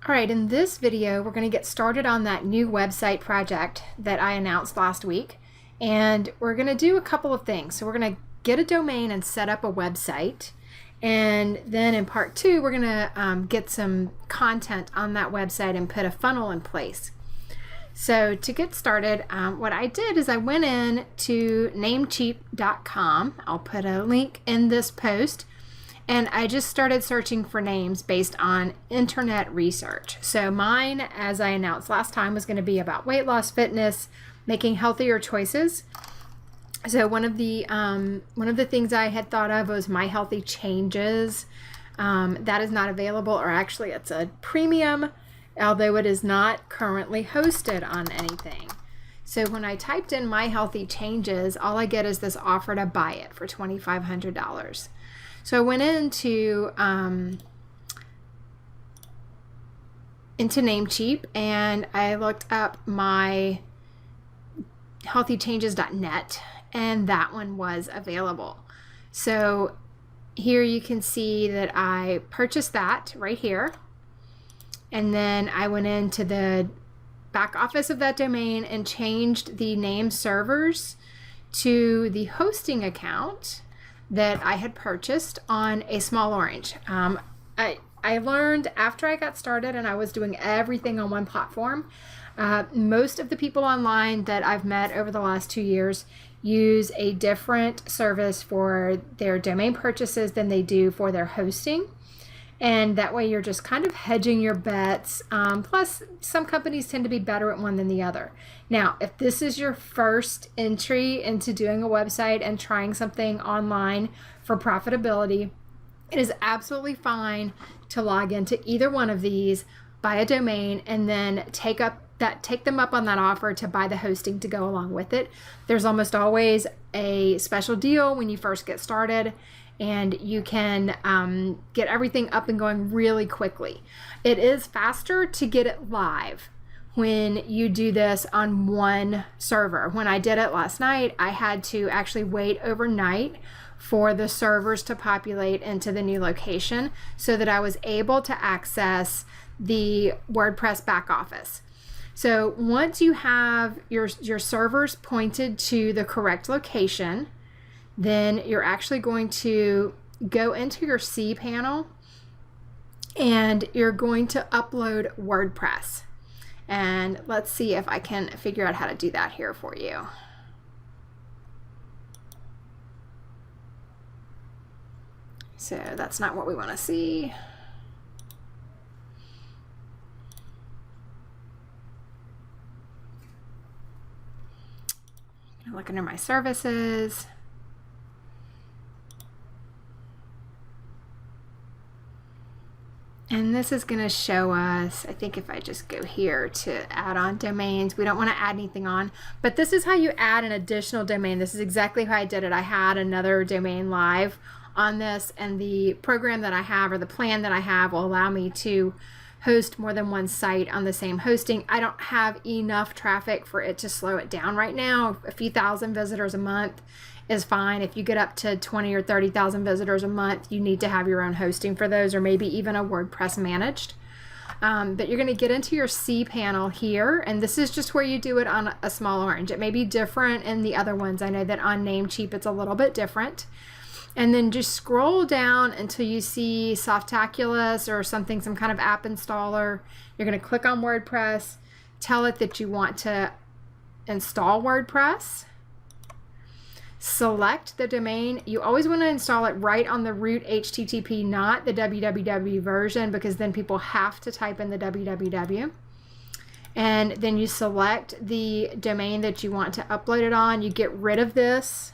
All right, in this video, we're going to get started on that new website project that I announced last week. And we're going to do a couple of things. So we're going to get a domain and set up a website. And then in part two, we're going to get some content on that website and put a funnel in place. So to get started, what I did is I went in to namecheap.com. I'll put a link in this post. And I just started searching for names based on internet research. So mine, as I announced last time, was going to be about weight loss, fitness, making healthier choices. So one of the things I had thought of was My Healthy Changes. That is not available, or actually it's a premium, although it is not currently hosted on anything. So when I typed in My Healthy Changes, all I get is this offer to buy it for $2,500. So I went into Namecheap and I looked up my healthychanges.net, and that one was available. So here you can see that I purchased that right here, and then I went into the back office of that domain and changed the name servers to the hosting account that I had purchased on a Small Orange. I learned after I got started and I was doing everything on one platform, most of the people online that I've met over the last 2 years use a different service for their domain purchases than they do for their hosting. And that way you're just kind of hedging your bets. Plus, some companies tend to be better at one than the other. Now, if this is your first entry into doing a website and trying something online for profitability, it is absolutely fine to log into either one of these, buy a domain, and then take them up on that offer to buy the hosting to go along with it. There's almost always a special deal when you first get started, and you can get everything up and going really quickly. It is faster to get it live when you do this on one server. When I did it last night, I had to actually wait overnight for the servers to populate into the new location so that I was able to access the WordPress back office. So once you have your servers pointed to the correct location, then you're actually going to go into your CPanel and you're going to upload WordPress. And let's see if I can figure out how to do that here for you. So that's not what we want to see. Look under my services. And this is going to show us, I think if I just go here to add on domains, we don't want to add anything on, but this is how you add an additional domain. This is exactly how I did it. I had another domain live on this, and the program that I have, or the plan that I have, will allow me to host more than one site on the same hosting. I don't have enough traffic for it to slow it down right now. A few thousand visitors a month is fine. If you get up to 20 or 30,000 visitors a month, you need to have your own hosting for those, or maybe even a WordPress managed. But you're going to get into your CPanel here, and this is just where you do it on a Small Orange. It may be different in the other ones. I know that on Namecheap it's a little bit different. And then just scroll down until you see Softaculous or something, some kind of app installer. You're going to click on WordPress, tell it that you want to install WordPress. Select the domain. You always want to install it right on the root HTTP, not the www version, because then people have to type in the www. And then you select the domain that you want to upload it on. You get rid of this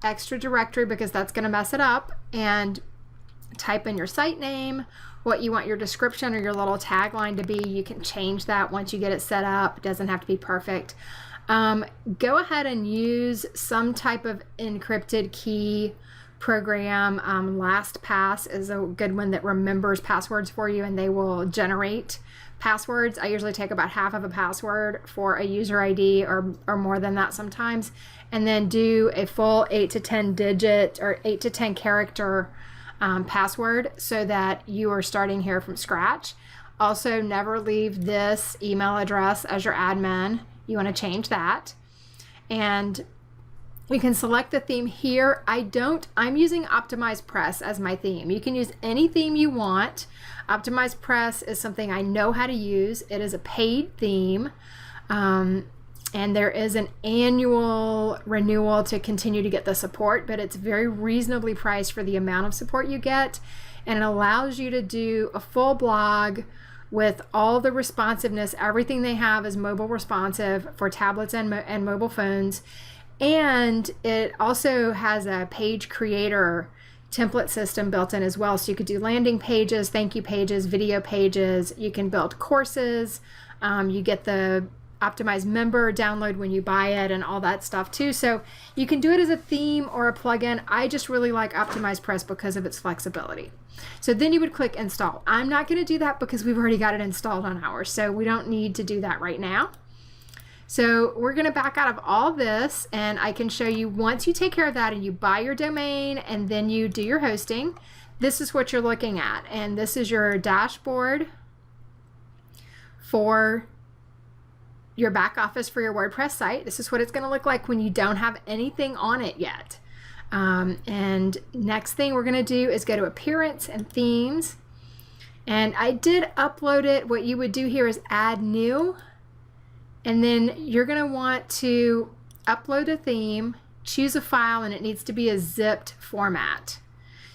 extra directory because that's going to mess it up, and type in your site name, what you want your description or your little tagline to be. You can change that once you get it set up. It doesn't have to be perfect. Go ahead and use some type of encrypted key program. LastPass is a good one that remembers passwords for you, and they will generate passwords. I usually take about half of a password for a user ID, or more than that sometimes, and then do a full 8 to 10 digit or 8 to 10 character password, so that you are starting here from scratch. Also, never leave this email address as your admin. You want to change that. And you can select the theme here. I'm using Optimize Press as my theme. You can use any theme you want. Optimize Press is something I know how to use. It is a paid theme. And there is an annual renewal to continue to get the support, but it's very reasonably priced for the amount of support you get. And it allows you to do a full blog with all the responsiveness. Everything they have is mobile responsive for tablets and mobile phones. And it also has a page creator template system built in as well. So you could do landing pages, thank you pages, video pages. You can build courses. You get the optimized member download when you buy it and all that stuff too. So you can do it as a theme or a plugin. I just really like Optimize Press because of its flexibility. So then you would click install. I'm not going to do that because we've already got it installed on ours. So we don't need to do that right now. So we're going to back out of all this, and I can show you once you take care of that and you buy your domain and then you do your hosting, this is what you're looking at. And this is your dashboard for your back office for your WordPress site. This is what it's going to look like when you don't have anything on it yet. And next thing we're going to do is go to Appearance and Themes. And I did upload it. What you would do here is add new. And then you're going to want to upload a theme, choose a file, and it needs to be a zipped format.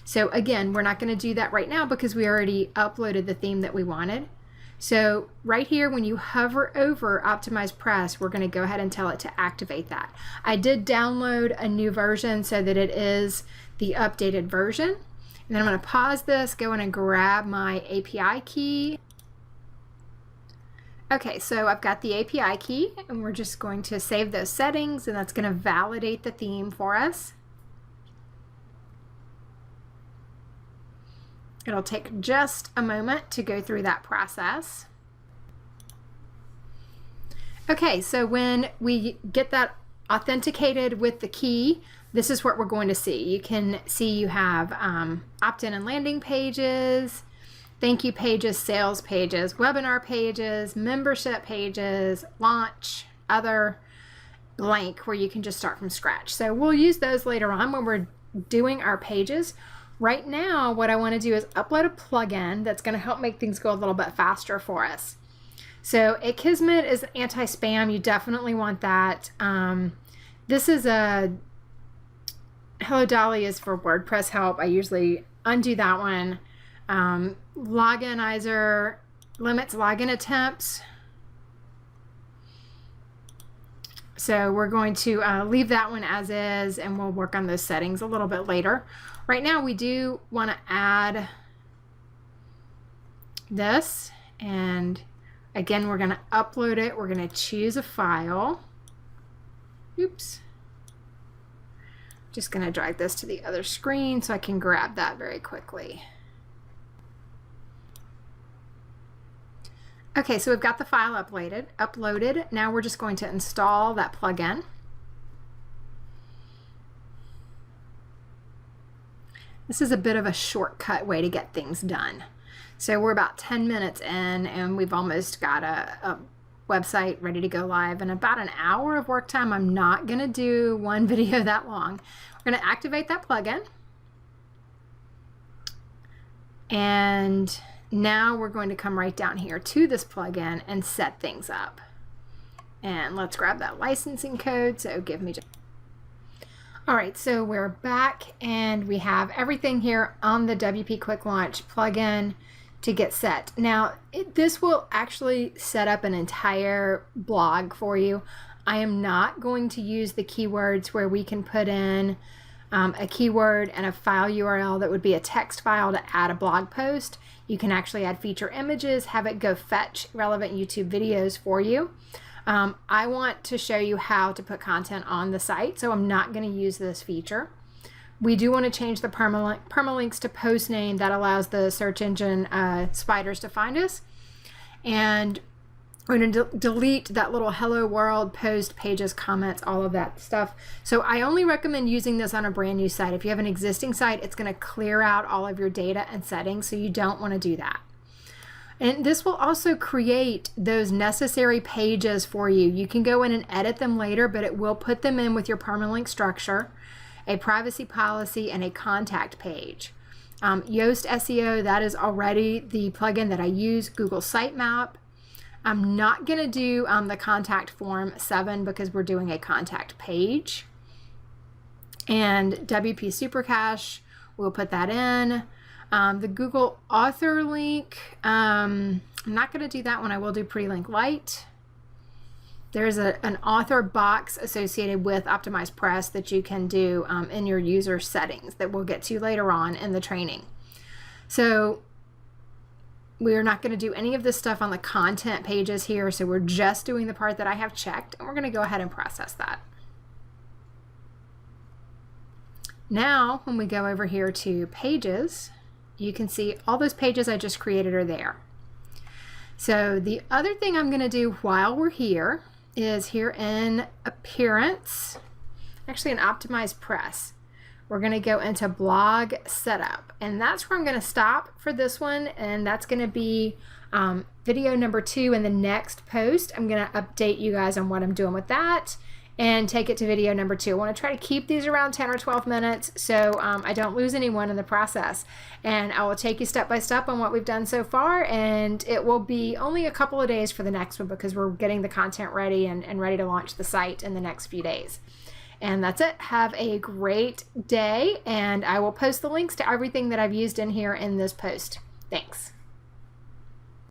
So again, we're not going to do that right now because we already uploaded the theme that we wanted. So right here, when you hover over Optimize Press, we're going to go ahead and tell it to activate that. I did download a new version so that it is the updated version. And then I'm going to pause this, go in and grab my API key. Okay, so I've got the API key, and we're just going to save those settings, and that's going to validate the theme for us. It'll take just a moment to go through that process. Okay, so when we get that authenticated with the key, this is what we're going to see. You can see you have opt-in and landing pages, thank you pages, sales pages, webinar pages, membership pages, launch, other, blank, where you can just start from scratch. So we'll use those later on when we're doing our pages. Right now, what I want to do is upload a plugin that's going to help make things go a little bit faster for us. So Akismet is anti-spam. You definitely want that. This is a Hello Dolly is for WordPress help. I usually undo that one. Loginizer limits login attempts. So we're going to leave that one as is, and we'll work on those settings a little bit later. Right now we do want to add this, and again we're going to upload it. We're going to choose a file. Oops. Just going to drag this to the other screen so I can grab that very quickly. Okay, so we've got the file uploaded. Now we're just going to install that plugin. This is a bit of a shortcut way to get things done. So we're about 10 minutes in, and we've almost got a website ready to go live in about an hour of work time. I'm not going to do one video that long. We're going to activate that plugin. And now we're going to come right down here to this plugin and set things up. And let's grab that licensing code. So give me just... All right, so we're back and we have everything here on the WP Quick Launch plugin to get set. Now, this will actually set up an entire blog for you. I am not going to use the keywords where we can put in a keyword and a file URL that would be a text file to add a blog post. You can actually add feature images, have it go fetch relevant YouTube videos for you. I want to show you how to put content on the site, so I'm not going to use this feature. We do want to change the permalinks to post name. That allows the search engine spiders to find us. And we're going to delete that little hello world, post, pages, comments, all of that stuff. So I only recommend using this on a brand new site. If you have an existing site, it's going to clear out all of your data and settings, so you don't want to do that. And this will also create those necessary pages for you. You can go in and edit them later, but it will put them in with your permalink structure, a privacy policy, and a contact page. Yoast SEO, that is already the plugin that I use. Google Sitemap. I'm not going to do the contact form 7 because we're doing a contact page. And WP Supercache, we'll put that in. The Google author link, I'm not going to do that one. I will do Prelink Lite. There's an author box associated with Optimize Press that you can do in your user settings that we'll get to later on in the training. So we're not going to do any of this stuff on the content pages here. So we're just doing the part that I have checked, and we're going to go ahead and process that. Now, when we go over here to pages, you can see all those pages I just created are there. So the other thing I'm going to do while we're here is here in Appearance, actually in Optimize Press, we're going to go into Blog Setup, and that's where I'm going to stop for this one, and that's going to be video number 2 in the next post. I'm going to update you guys on what I'm doing with that and take it to video number 2. I want to try to keep these around 10 or 12 minutes so I don't lose anyone in the process. And I will take you step by step on what we've done so far, and it will be only a couple of days for the next one because we're getting the content ready and ready to launch the site in the next few days. And that's it. Have a great day, and I will post the links to everything that I've used in here in this post. Thanks.